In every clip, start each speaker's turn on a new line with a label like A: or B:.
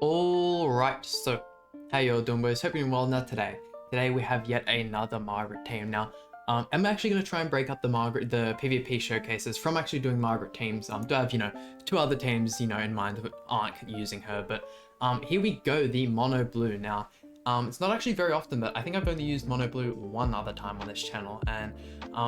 A: Alright, so how you all doing, boys? Hope you're doing well. Now today we have yet another Margaret team. Now, I'm actually going to try and break up the PvP showcases from actually doing Margaret teams. Do have, two other teams, in mind that aren't using her, but here we go, the Mono Blue. Now, it's not actually very often, but I think I've only used Mono Blue one other time on this channel, and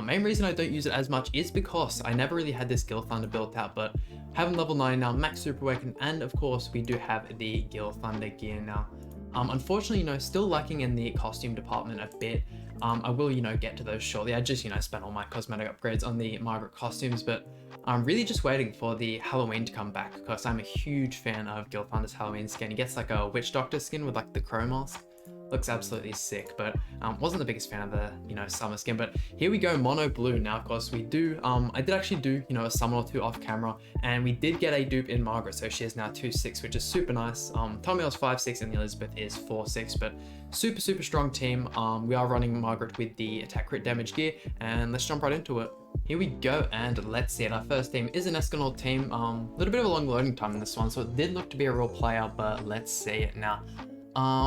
A: main reason I don't use it as much is because I never really had this Gil Thunder built out, but having level 9 now, max super awaken, and of course we do have the Gil Thunder gear now. Unfortunately, still lacking in the costume department a bit. I will, get to those shortly. I just, spent all my cosmetic upgrades on the Margaret costumes, but I'm really just waiting for the Halloween to come back because I'm a huge fan of Gil Thunder's Halloween skin. He gets like a witch doctor skin with like the crow mask. Looks absolutely sick, but wasn't the biggest fan of the summer skin. But here we go, Mono Blue. Now of course we do I did actually do a summon or two off camera, and we did get a dupe in Margaret, so she is now 2-6, which is super nice. Tommy's 5-6 and the Elizabeth is 4-6, but super strong team. We are running Margaret with the attack crit damage gear, and let's jump right into it. Here we go, and let's see it. Our first team is an Escanor team. A little bit of a long loading time in this one, so it did look to be a real player, but let's see it now.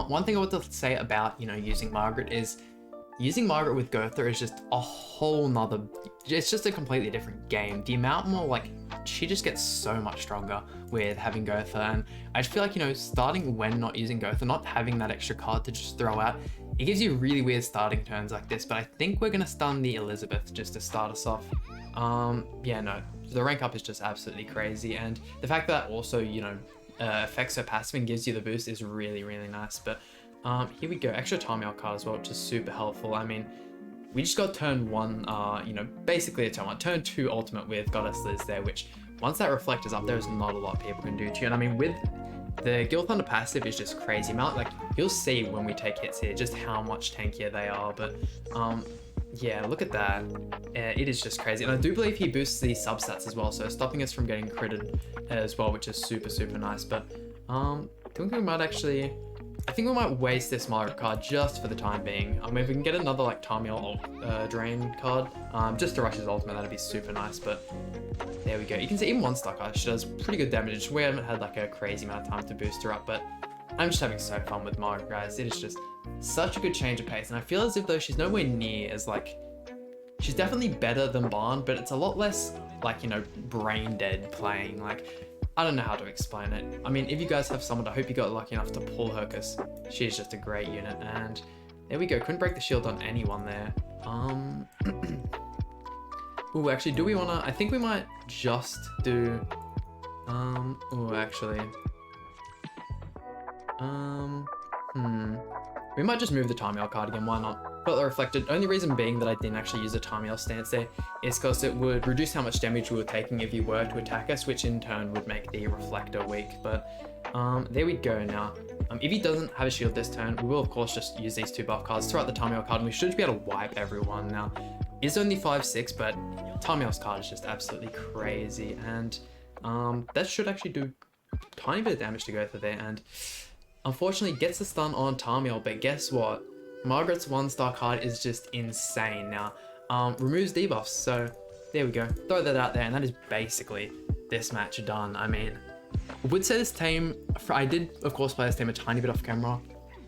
A: One thing I want to say about, using Margaret is using Margaret with Gotha is just a whole nother, it's just a completely different game. The amount more, she just gets so much stronger with having Gotha, and I just feel like, starting when not using Gotha, not having that extra card to just throw out, it gives you really weird starting turns like this, but I think we're going to stun the Elizabeth just to start us off. Yeah, no, the rank up is just absolutely crazy, and the fact that also, affects her passive and gives you the boost is really nice. But here we go, extra Tamil card as well, which is super helpful. I mean, we just got turn 1, basically a turn 1. Turn 2 ultimate with Goddess Liz there, which once that reflect is up, there's not a lot people can do to you. And I mean, with the Gil Thunder passive is just crazy amount. You'll see when we take hits here just how much tankier they are. But yeah, look at that. It is just crazy. And I do believe he boosts the substats as well, so stopping us from getting critted as well, which is super nice. But I think we might waste this Margaret card just for the time being. If we can get another Tamil drain card, just to rush his ultimate, that'd be super nice. But there we go. You can see even one star card, she does pretty good damage. We haven't had a crazy amount of time to boost her up, but I'm just having so fun with Margaret, guys. It is just such a good change of pace, and I feel as if though she's nowhere near as she's definitely better than Ban, but it's a lot less brain dead playing. I don't know how to explain it. I mean, if you guys have someone, I hope you got lucky enough to pull her, because she's just a great unit. And there we go, couldn't break the shield on anyone there. Ooh, actually, do we wanna, I think we might just do, ooh, actually, we might just move the Tamil card again, why not? Got the reflected. Only reason being that I didn't actually use a Tamil stance there is because it would reduce how much damage we were taking if you were to attack us, which in turn would make the reflector weak. But there we go now. If he doesn't have a shield this turn, we will of course just use these two buff cards, throw out the Tamil card, and we should be able to wipe everyone. Now, it's only 5-6, but Tamil's card is just absolutely crazy, and that should actually do a tiny bit of damage to go through there, and unfortunately gets the stun on Tamil. But guess what? Margaret's 1-star card is just insane now. Removes debuffs, so there we go. Throw that out there, and that is basically this match done. I mean, I would say this team, I did of course play this team a tiny bit off camera.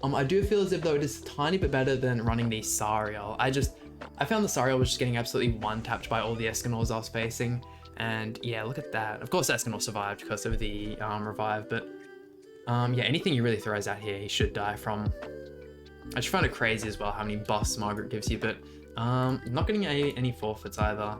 A: I do feel as if though it is a tiny bit better than running the Sariel. I found the Sariel was just getting absolutely one-tapped by all the Escanors I was facing, and yeah, look at that. Of course Escanor survived because of the revive, but yeah, anything he really throws out here, he should die from. I just find it crazy as well how many buffs Margaret gives you, but not getting any forfeits either.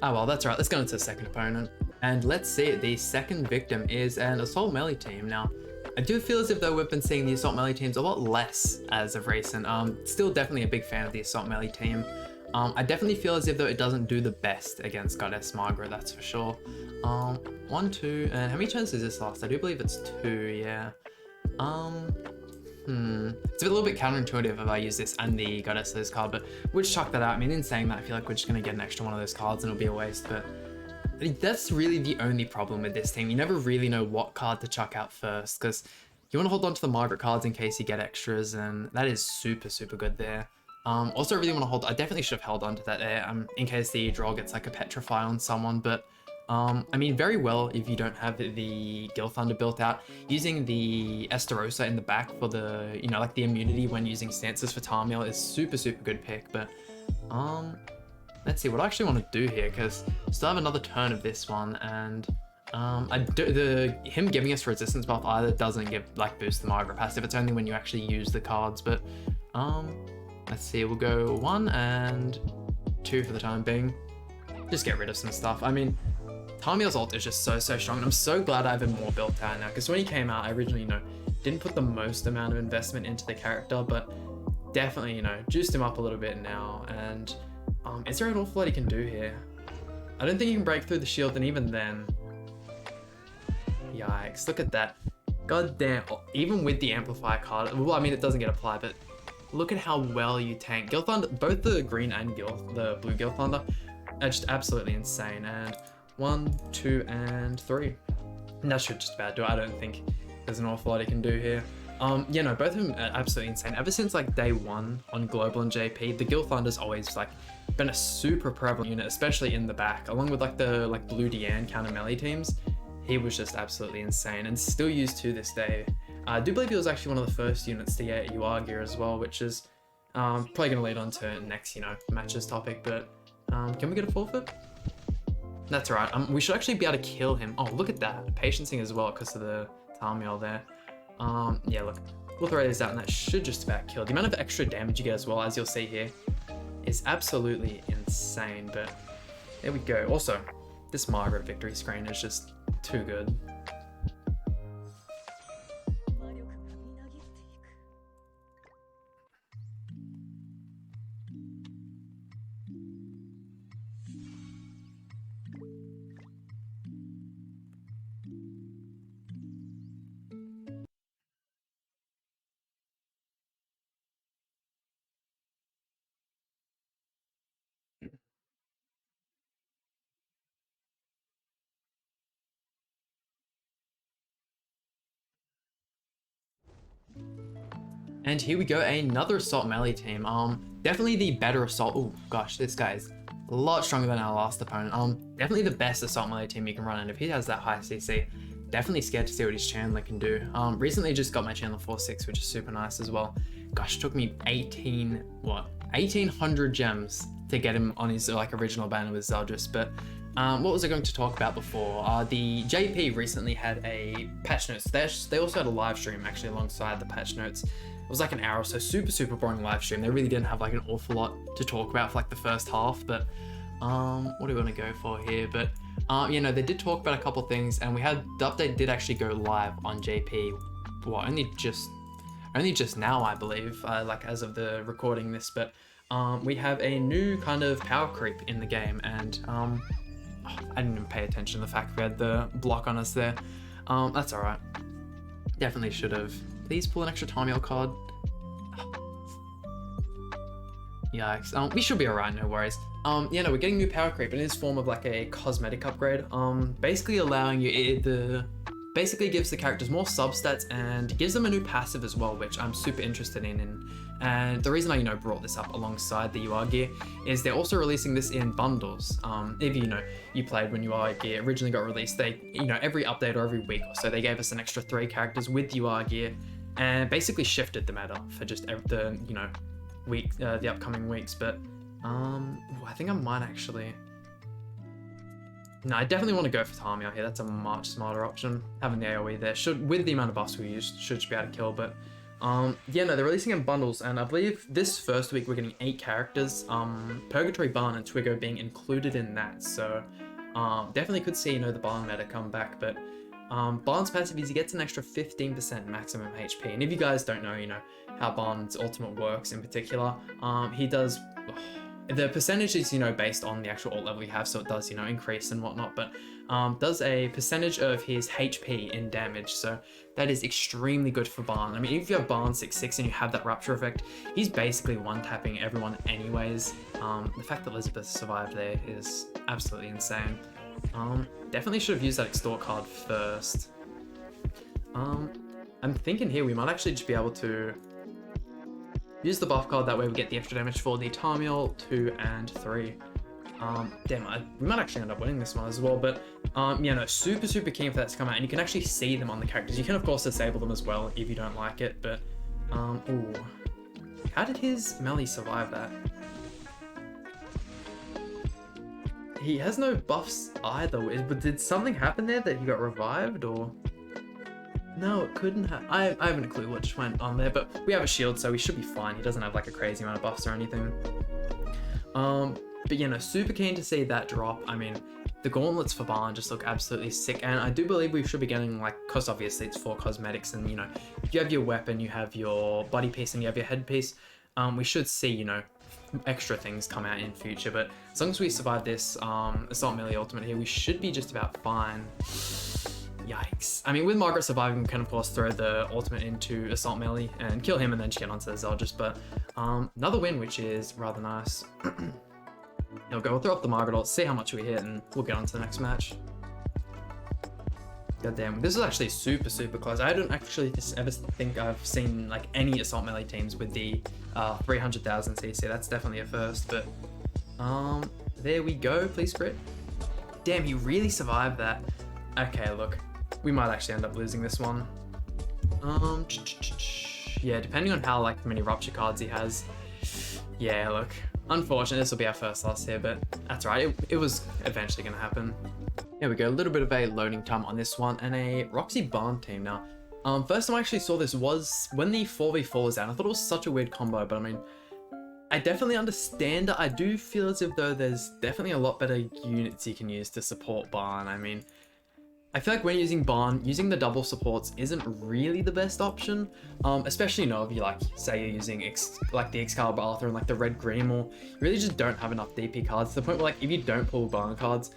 A: Oh well, that's right. Let's go into the second opponent. And let's see it. The second victim is an Assault Melee team. Now, I do feel as if though we've been seeing the Assault Melee teams a lot less as of recent. Still definitely a big fan of the Assault Melee team. I definitely feel as if though it doesn't do the best against Goddess Margaret, that's for sure. 1, 2, and how many turns does this last? I do believe it's 2, yeah. It's a little bit counterintuitive if I use this and the Goddess Liz card, but we'll just chuck that out. I mean, in saying that, I feel like we're just going to get an extra one of those cards and it'll be a waste, but that's really the only problem with this team. You never really know what card to chuck out first, because you want to hold on to the Margaret cards in case you get extras, and that is super good there. Also, I really want to hold, I definitely should have held on to that there, in case the draw gets a Petrify on someone, but I mean, very well if you don't have the Gil Thunder built out. Using the Estarossa in the back for the, like the immunity when using stances for Tarmiel is super, super good pick. But, let's see what I actually want to do here, because still have another turn of this one, and him giving us resistance buff either doesn't give boost the Margaret passive. It's only when you actually use the cards. But let's see, we'll go 1 and 2 for the time being. Just get rid of some stuff. I mean, Tarmiel's ult is just so strong, and I'm so glad I have him more built out now, because when he came out, I originally, didn't put the most amount of investment into the character, but definitely, juiced him up a little bit now. And is there an awful lot he can do here? I don't think he can break through the shield, and even then, yikes, look at that. God damn, even with the Amplify card, well, I mean, it doesn't get applied, but look at how well you tank. Gil Thunder, both the green and the blue Gil Thunder are just absolutely insane. And 1, 2, and 3. And that should just about do it. I don't think there's an awful lot he can do here. Both of them are absolutely insane. Ever since day 1 on Global and JP, the Gil Thunder's always been a super prevalent unit, especially in the back, along with the blue Deanne counter melee teams. He was just absolutely insane and still used to this day. I do believe he was actually one of the first units to get UR gear as well, which is probably going to lead on to next, matches topic. But can we get a forfeit? That's alright. We should actually be able to kill him. Oh, look at that. Patiencing as well because of the Tarmiel there. Yeah, look. We'll throw this out, and that should just about kill. The amount of extra damage you get as well, as you'll see here, is absolutely insane. But there we go. Also, this Margaret victory screen is just too good. And here we go, another Assault melee team. Definitely the better Assault. Oh gosh, this guy's a lot stronger than our last opponent. Definitely the best Assault melee team you can run, and if he has that high CC, definitely scared to see what his Chandler can do. Recently just got my Chandler 4-6, which is super nice as well. Gosh, it took me 1800 gems to get him on his original banner with Zeldris. But what was I going to talk about before? The JP recently had a patch notes. They also had a live stream actually alongside the patch notes. It was an hour or so, super boring live stream. They really didn't have an awful lot to talk about for the first half. But what do we want to go for here? But they did talk about a couple things, and we had the update did actually go live on JP. Well, only just now, I believe, as of the recording this. But we have a new kind of power creep in the game, and I didn't even pay attention to the fact we had the block on us there. That's all right. Definitely should have. Please pull an extra Tarmiel card. Yikes. We should be alright, no worries. We're getting new power creep, and it is form of a cosmetic upgrade. Basically allowing you basically gives the characters more substats and gives them a new passive as well, which I'm super interested in. And the reason I brought this up alongside the UR gear is they're also releasing this in bundles. If you played when UR gear originally got released, they every update or every week or so they gave us an extra 3 characters with UR gear, and basically shifted the meta for just the the upcoming weeks. But I think I might actually. No, I definitely want to go for Tarmiel here. That's a much smarter option. Having the AoE there with the amount of buffs we used, should be able to kill. But they're releasing in bundles, and I believe this first week we're getting 8 characters. Purgatory Barn and Twiggo being included in that. So definitely could see the Barn meta come back. But Barn's passive is he gets an extra 15% maximum HP. And if you guys don't know, how Barn's ultimate works in particular, he does. The percentage is, based on the actual ult level you have, so it does, increase and whatnot, but does a percentage of his HP in damage, so that is extremely good for Barn. I mean, if you have Barn 6-6 and you have that Rupture effect, he's basically one-tapping everyone anyways. The fact that Elizabeth survived there is absolutely insane. Definitely should have used that Extort card first. I'm thinking here we might actually just be able to use the buff card, that way we get the extra damage for the Tarmiel 2 and 3. We might actually end up winning this one as well, but Yeah, no, super keen for that to come out, and you can actually see them on the characters. You can of course disable them as well if you don't like it, but ooh. How did his melee survive that? He has no buffs either, but did something happen there that he got revived, or? No, it couldn't have. I haven't a clue what just went on there, but we have a shield, so we should be fine. He doesn't have like a crazy amount of buffs or anything. But you know, super keen to see that drop. I mean, the gauntlets for Ban just look absolutely sick, and I do believe we should be getting, like, because obviously it's for cosmetics, and you know, if you have your weapon, you have your body piece, and you have your headpiece, we should see, you know, extra things come out in future. But as long as we survive this assault melee ultimate here, we should be just about fine. Yikes. I mean, with Margaret surviving, we can of course throw the ultimate into assault melee and kill him and then just get onto the Zeldris, but another win, which is rather nice. We'll throw off the Margaret ult, see how much we hit, and we'll get on to the next match. God damn, this is actually super close. I don't actually ever think I've seen like any assault melee teams with the 300,000 CC. That's definitely a first, but there we go. Please crit. Damn, he really survived that. Okay, look, we might actually end up losing this one. Yeah, depending on how like many rupture cards he has. Yeah, look, unfortunately, this will be our first loss here, but that's right. It was eventually going to happen. There we go, a little bit of a loading time on this one, and a Roxy Ban team now. First time I actually saw this was when the 4v4 was out. I thought it was such a weird combo, but I mean, I definitely understand it. I do feel as if though there's definitely a lot better units you can use to support Ban. I mean, I feel like when using Ban, using the double supports isn't really the best option, especially, you know, if you like, say you're using like the Excalibur Arthur and like the red green, or you really just don't have enough DP cards to the point where like if you don't pull Ban cards,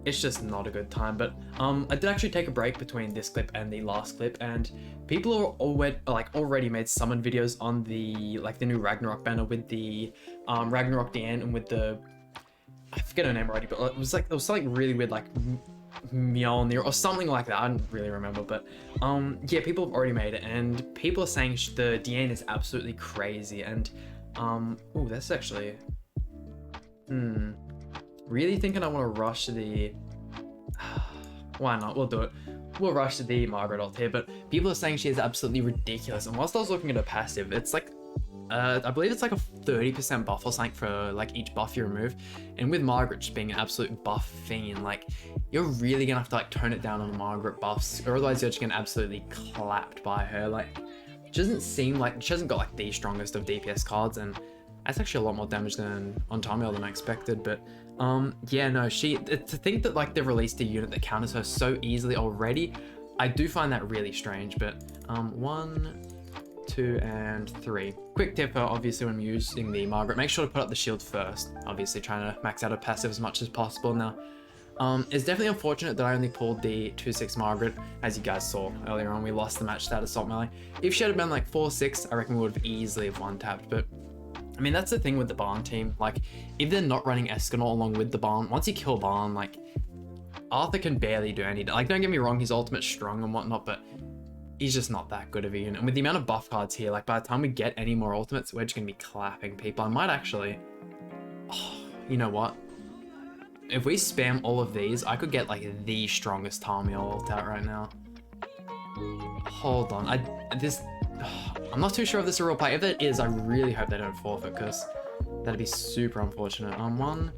A: it's just not a good time. But I did actually take a break between this clip and the last clip, and people are already made summon videos on the the new Ragnarok banner with the Ragnarok Diane and with the, I forget her name already, but it was something really weird like Mjolnir or something like that. I don't really remember, but yeah, people have already made it, and people are saying the Diane is absolutely crazy. And oh, that's actually really thinking I want to rush the why not, we'll do it. We'll rush the Margaret ult here, but people are saying she is absolutely ridiculous. And whilst I was looking at her passive, it's like I believe it's like a 30% buff or something for like each buff you remove. And with Margaret just being an absolute buff fiend, like you're really gonna have to like tone it down on the Margaret buffs, or otherwise you're just getting absolutely clapped by her. Like, it doesn't seem like she hasn't got like the strongest of DPS cards, and that's actually a lot more damage than on Tamil than I expected. But yeah, no, to think that like they've released a unit that counters her so easily already, I do find that really strange. But 1, 2, and 3. Quick tip, obviously when using the Margaret, make sure to put up the shield first. Obviously trying to max out her passive as much as possible. Now, it's definitely unfortunate that I only pulled the 2/6 Margaret. As you guys saw earlier on, we lost the match to that assault melee. If she had been like 4/6, I reckon we would have easily have one-tapped. But I mean, that's the thing with the Ban team. Like, if they're not running Escanor along with the Ban, once you kill Ban, like, Arthur can barely do anything. Like, don't get me wrong, his ultimate's strong and whatnot, but he's just not that good of a unit. And with the amount of buff cards here, like, by the time we get any more ultimates, we're just gonna be clapping people. I might actually, you know what? If we spam all of these, I could get, like, the strongest Tamil ult out right now. Hold on, I'm not too sure if this is a real play. If it is, I really hope they don't forfeit, because that'd be super unfortunate. 1,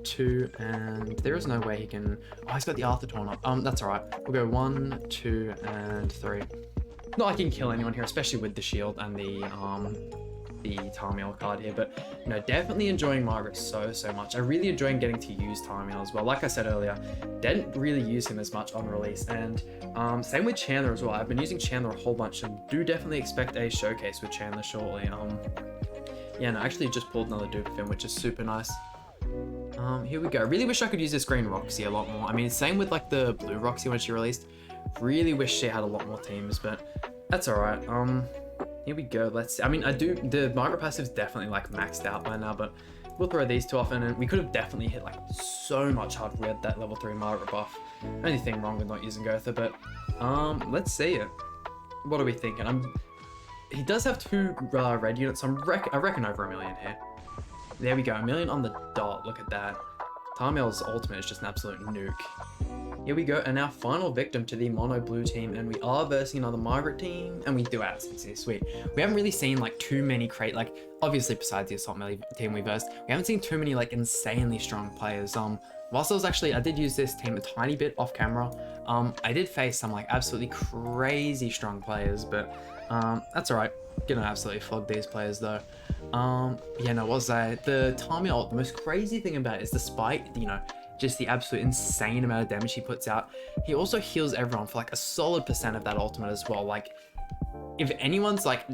A: 2, and there is no way he can. Oh, he's got the Arthur torn up. That's all right. We'll go 1, 2, and 3. Not like he can kill anyone here, especially with the shield and the Tamil card here. But you know, definitely enjoying Margaret so much. I really enjoying getting to use Tamil as well. Like I said earlier, didn't really use him as much on release, and same with Chandler as well. I've been using Chandler a whole bunch, and do definitely expect a showcase with Chandler shortly. Yeah, no, I actually just pulled another dupe of him, which is super nice. Here we go. Really wish I could use this green Roxy a lot more. I mean, same with like the blue Roxy when she released. Really wish she had a lot more teams, but that's all right. Here we go. I mean, the Margaret passive is definitely like maxed out by now, but we'll throw these two off, and we could have definitely hit like so much hard if we had that level 3 Margaret buff. Only thing wrong with not using Gotha, but let's see it. What are we thinking? He does have 2 red units, so I reckon over 1 million here. There we go, 1 million on the dot. Look at that. Tamil's ultimate is just an absolute nuke. here we go, and our final victim to the mono blue team, and we are versing another Margaret team, and we do have some sweet. We haven't really seen like too many like obviously besides the assault melee team we versed, we haven't seen too many like insanely strong players. Whilst I did use this team a tiny bit off camera. I did face some like absolutely crazy strong players, but that's alright. Gonna absolutely flog these players though. Yeah, no, what was that? The Tamiya ult, the most crazy thing about it is despite, you know, just the absolute insane amount of damage he puts out, he also heals everyone for like a solid % of that ultimate as well. Like, if anyone's like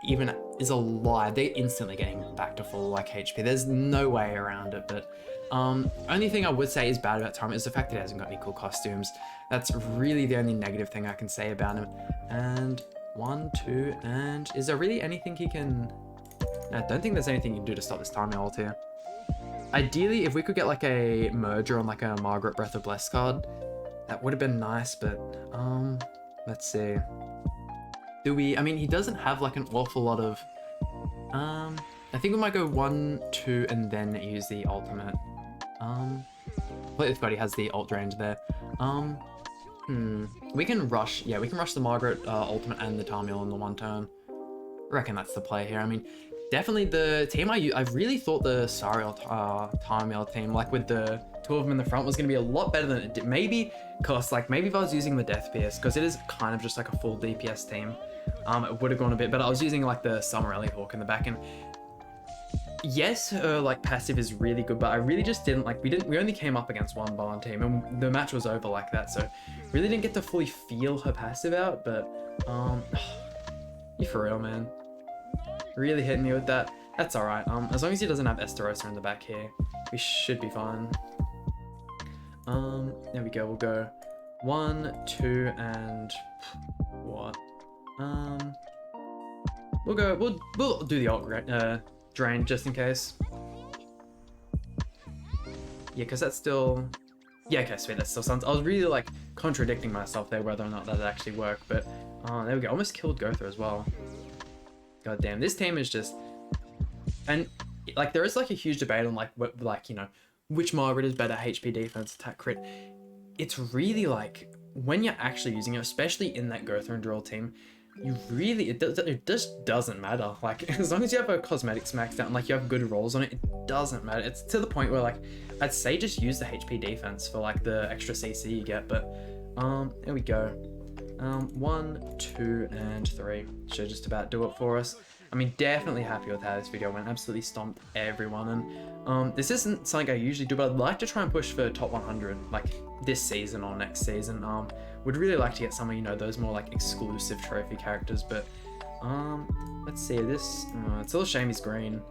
A: even is alive, they're instantly getting back to full like HP. There's no way around it. But only thing I would say is bad about Tamiya is the fact that he hasn't got any cool costumes. That's really the only negative thing I can say about him. And 1, 2, and is there really anything he can... I don't think there's anything you can do to stop this Tamiya ult here. Ideally, if we could get like a merger on like a Margaret Breath of Bless card, that would have been nice, but let's see. Do we... I mean, he doesn't have like an awful lot of... I think we might go 1, 2, and then use the ultimate. Completely forgot he has the ult range there. We can rush... Yeah, we can rush the Margaret ultimate and the Tamiya in the one turn. I reckon that's the play here. I mean, definitely the team I really thought the Sariel Tamiya team, like with the 2 of them in the front, was going to be a lot better than it did. Maybe, cause like maybe if I was using the Death PS, because it is kind of just like a full DPS team, it would have gone a bit, but I was using like the Summer Ellie Hawk in the back, and yes, her like passive is really good, but I really just didn't like, we only came up against one Barn team, and the match was over like that, so really didn't get to fully feel her passive out, but you for real, man. Really hitting me with that. That's alright. As long as he doesn't have Esterosa in the back here, we should be fine. There we go. We'll go 1, 2, and what? We'll do the ult drain just in case. Yeah, because that's still... Yeah, okay, sweet. That still sounds... I was really like contradicting myself there whether or not that actually worked, but there we go. Almost killed Gotha as well. God damn, this team is just... And like there is like a huge debate on like you know, which Margaret is better, HP defense, attack crit. It's really like when you're actually using it, especially in that Gotha and Drill team, you really it just doesn't matter. Like as long as you have a cosmetics maxed out and like you have good rolls on it, it doesn't matter. It's to the point where like I'd say just use the HP defense for like the extra CC you get. But there we go. 1, 2, and 3 should just about do it for us. I mean, definitely happy with how this video went. Absolutely stomped everyone, and this isn't something I usually do, but I'd like to try and push for top 100 like this season or next season. Would really like to get some of, you know, those more like exclusive trophy characters, but let's see this. It's a little shame he's green.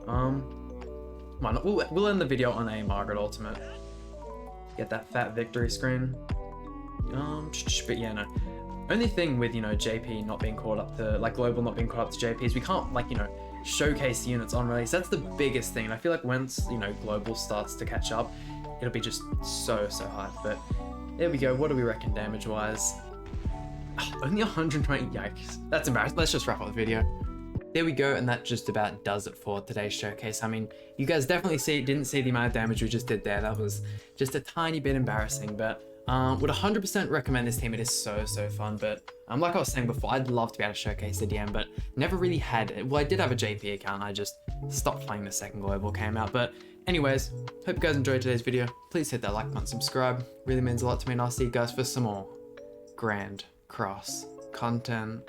A: Why not? We'll end the video on a Margaret ultimate. Get that fat victory screen. But yeah, no. Only thing with, you know, JP not being caught up to, like Global not being caught up to JP is we can't, like, you know, showcase units on release. That's the biggest thing. And I feel like once, you know, Global starts to catch up, it'll be just so hype. But there we go. What do we reckon damage wise? Oh, only 120. Yikes. That's embarrassing. Let's just wrap up the video. There we go, and that just about does it for today's showcase. I mean, you guys definitely didn't see the amount of damage we just did there. That was just a tiny bit embarrassing, but would 100% recommend this team. It is so fun, but like I was saying before, I'd love to be able to showcase the DM, but never really had it. Well, I did have a JP account, I just stopped playing the second Global came out. But anyways, hope you guys enjoyed today's video. Please hit that like button, subscribe. Really means a lot to me, and I'll see you guys for some more Grand Cross content.